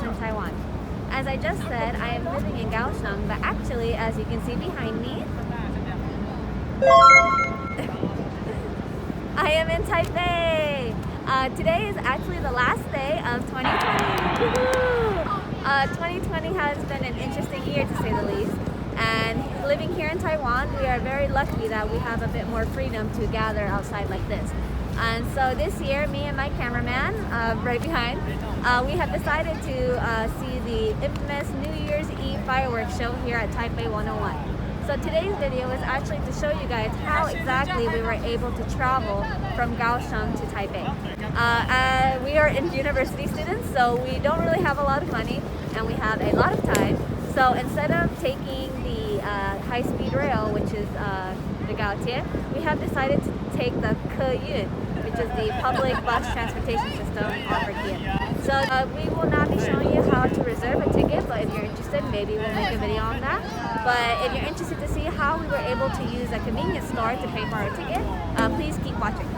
Kaohsiung, Taiwan. As I just said, I am living in Kaohsiung, but actually, as you can see behind me, I am in Taipei. Today is actually the last day of 2020. Woohoo! 2020 has been an interesting year to say the least. And living here in Taiwan, we are very lucky that we have a bit more freedom to gather outside like this. And so this year, me and my cameraman, right behind, we have decided to see the infamous New Year's Eve fireworks show here at Taipei 101. So today's video is actually to show you guys how exactly we were able to travel from Kaohsiung to Taipei. We are university students, so we don't really have a lot of money and we have a lot of time. So instead of taking the high-speed rail, which is the Gaotie, we have decided to take the Kaohsiung, which is the public bus transportation system offered here. So we will not be showing you how to reserve a ticket, but if you're interested, maybe we'll make a video on that. But if you're interested to see how we were able to use a convenience store to pay for our ticket, please keep watching.